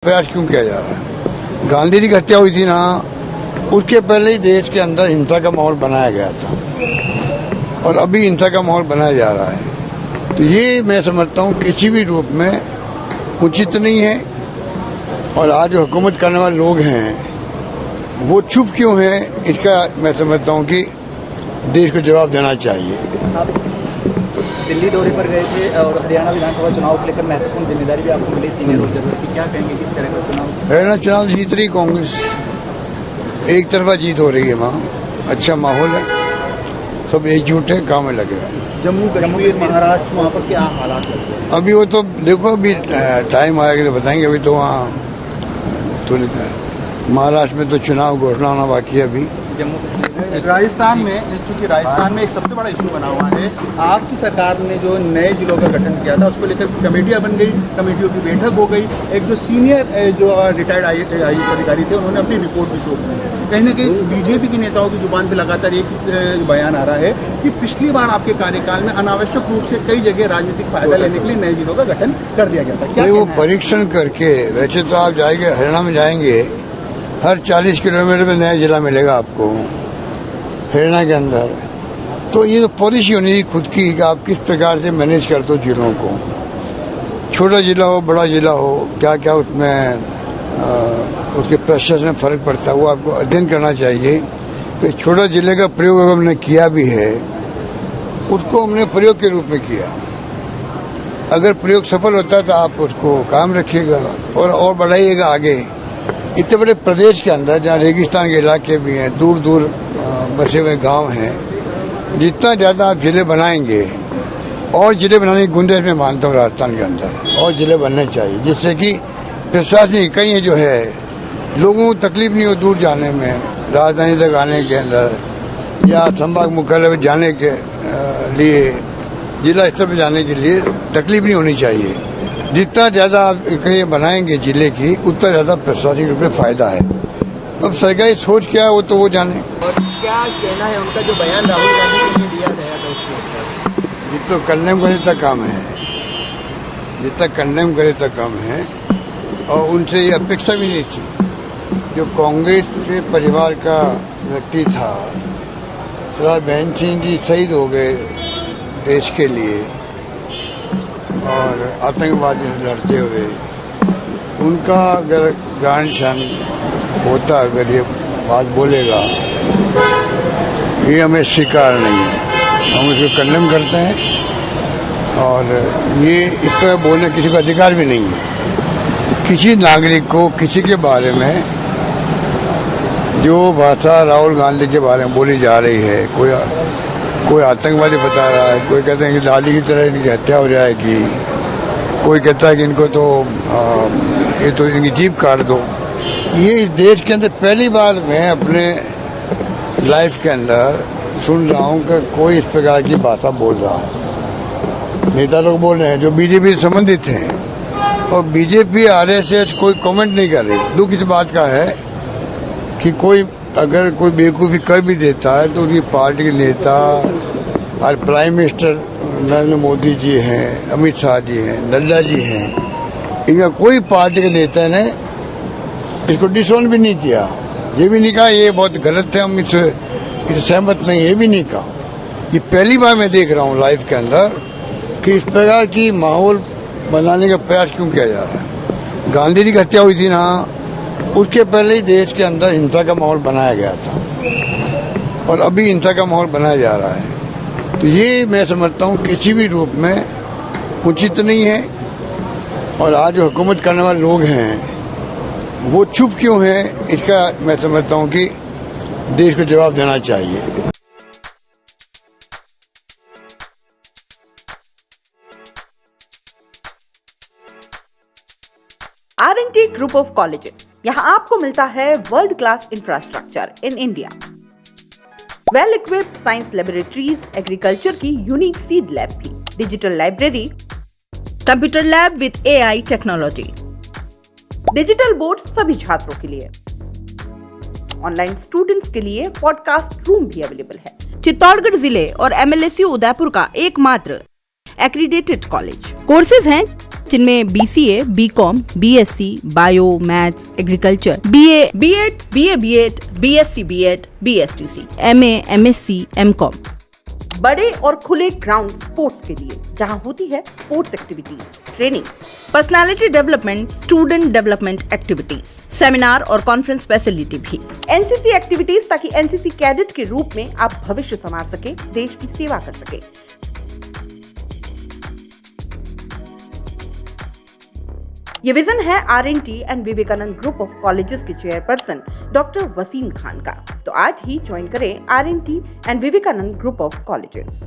प्रयास क्यों किया जा रहा है। गांधी जी की हत्या हुई थी ना, उसके पहले ही देश के अंदर हिंसा का माहौल बनाया गया था और अभी हिंसा का माहौल बनाया जा रहा है। तो ये मैं समझता हूँ किसी भी रूप में उचित नहीं है। और आज जो हुकूमत करने वाले लोग हैं वो चुप क्यों हैं, इसका मैं समझता हूँ कि देश को जवाब देना चाहिए। दिल्ली दौरे पर गए थे और हरियाणा विधानसभा चुनाव को लेकर महत्वपूर्ण जिम्मेदारी भी आपको मिली, सीनियर ऑब्जर्वर की, क्या कहेंगे किस तरह का चुनाव? हरियाणा चुनाव जीत रही कांग्रेस, एक तरफा जीत हो रही है। वहाँ अच्छा माहौल है, सब एकजुट है, काम में लगे हुए हैं। जम्मू कश्मीर महाराष्ट्र वहाँ पर क्या हालात है? अभी वो तो देखो, अभी टाइम आएगा तो बताएंगे। अभी तो वहाँ थोड़ी महाराष्ट्र में तो चुनाव घोषणा होना बाकी है अभी। जम्मू कश्मीर राजस्थान में, चूंकि राजस्थान में एक सबसे बड़ा इशू बना हुआ है, आपकी सरकार ने जो नए जिलों का गठन किया था उसको लेकर कमेटियां बन गई, कमेटियों की बैठक हो गई। एक जो सीनियर जो रिटायर्ड IAS अधिकारी थे उन्होंने अपनी रिपोर्ट भी सौंप दी। कहीं ना कहीं बीजेपी के नेताओं की जुबान पर लगातार एक बयान आ रहा है कि पिछली बार आपके कार्यकाल में अनावश्यक रूप से कई जगह राजनीतिक फायदा लेने के लिए नए जिलों का गठन कर दिया गया था। क्या वो परीक्षण करके, वैसे तो आप जाएंगे हरियाणा में, जाएंगे हर 40 किलोमीटर में नया जिला मिलेगा आपको हरियाणा के अंदर। तो ये तो पॉलिसी होनी चाहिए खुद की कि आप किस प्रकार से मैनेज करते हो जिलों को। छोटा जिला हो, बड़ा जिला हो, क्या क्या उसमें उसके प्रशासन में फर्क पड़ता है, वो आपको अध्ययन करना चाहिए। कि छोटा जिले का प्रयोग अगर हमने किया भी है, उसको हमने प्रयोग के रूप में किया। अगर प्रयोग सफल होता है तो आप उसको काम रखिएगा और बढ़ाइएगा आगे। इतने बड़े प्रदेश के अंदर जहाँ रेगिस्तान के इलाके भी हैं, दूर दूर बसे हुए गांव हैं, जितना ज़्यादा आप जिले बनाएंगे, और जिले बनाने की गुंजाइश में मानता हूँ राजस्थान के अंदर, और जिले बनने चाहिए, जिससे कि प्रशासनिक इकाइयाँ जो है लोगों को तकलीफ नहीं हो दूर जाने में, राजधानी तक आने के अंदर या संभाग मुख्यालय में जाने के लिए, जिला स्तर पर जाने के लिए तकलीफ नहीं होनी चाहिए। जितना ज़्यादा आप इकाइयाँ बनाएंगे जिले की, उतना ज़्यादा प्रशासनिक रूप में फ़ायदा है। अब सरकारी सोच क्या है वो तो वो जाने। और क्या कहना है उनका जो बयान राहुल गांधी के लिए दिया गया था उसके? जितना कंडेम करे तक काम है, जितना कंडेम करे तक काम है। और उनसे ये अपेक्षा भी नहीं थी। जो कांग्रेस के परिवार का व्यक्ति था, सरदार बहन सिंह जी शहीद हो गए देश के लिए और आतंकवादी से लड़ते हुए, उनका अगर ग्रैंडसन होता, अगर ये बात बोलेगा, ये हमें स्वीकार नहीं है, हम इसको कंडेम करते हैं। और ये इस पर बोलने किसी का अधिकार भी नहीं है। किसी नागरिक को किसी के बारे में जो भाषा राहुल गांधी के बारे में बोली जा रही है, कोई आतंकवादी बता रहा है, कोई कहते हैं कि दादी की तरह इनकी हत्या हो जाएगी, कोई कहता है कि इनको तो ये तो इनकी जीभ काट दो। ये इस देश के अंदर पहली बार मैं अपने लाइफ के अंदर सुन रहा हूँ कि कोई इस प्रकार की भाषा बोल रहा है। नेता लोग बोल रहे हैं जो बीजेपी से संबंधित हैं, और बीजेपी RSS कोई कमेंट नहीं कर रही। दुख इस बात का है कि कोई अगर कोई बेवकूफ़ी कर भी देता है तो उनकी पार्टी के नेता और प्राइम मिनिस्टर नरेंद्र मोदी जी हैं, अमित शाह जी हैं, नड्डा जी हैं, इनका कोई पार्टी के नेता ने इसको डिसऑन भी नहीं किया। ये भी नहीं कहा ये बहुत गलत है, हम इससे सहमत नहीं, ये भी नहीं कहा। ये पहली बार मैं देख रहा हूँ लाइफ के अंदर कि इस प्रकार की माहौल बनाने का प्रयास क्यों किया जा रहा है। गांधी जी की हत्या हुई थी ना, उसके पहले ही देश के अंदर हिंसा का माहौल बनाया गया था और अभी हिंसा का माहौल बनाया जा रहा है। तो ये मैं समझता हूँ किसी भी रूप में उचित नहीं है। और आज जो हुकूमत करने वाले लोग हैं वो चुप क्यों हैं, इसका मैं समझता हूँ कि देश को जवाब देना चाहिए। R&T ग्रुप ऑफ कॉलेजेस, यहाँ आपको मिलता है world class infrastructure in India, well equipped science laboratories, agriculture की यूनिक सीड लैब भी, digital library, computer lab with AI technology, digital board सभी छात्रों के लिए, ऑनलाइन स्टूडेंट्स के लिए पॉडकास्ट रूम भी अवेलेबल है। चित्तौड़गढ़ जिले और MLSU उदयपुर का एकमात्र एक्रीडेटेड कॉलेज। कोर्सेज हैं जिनमें BCA, BCom, BSc, bio, maths, agriculture, BA, B.Ed, BA, B.Ed, BSc, B.Ed, BSTC, MA, MSc, MCom। बड़े और खुले ग्राउंड स्पोर्ट्स के लिए जहां होती है sports activities, training, personality development, student development activities, seminar और कॉन्फ्रेंस फैसिलिटी भी। एनसीसी एक्टिविटीज ताकि एनसीसी कैडेट के रूप में आप भविष्य संवार सके, देश की सेवा कर सके। ये विजन है RNT and Vivekananda group of colleges के चेयरपर्सन डॉक्टर वसीम खान का। तो आज ही ज्वाइन करें RNT and Vivekananda group of colleges.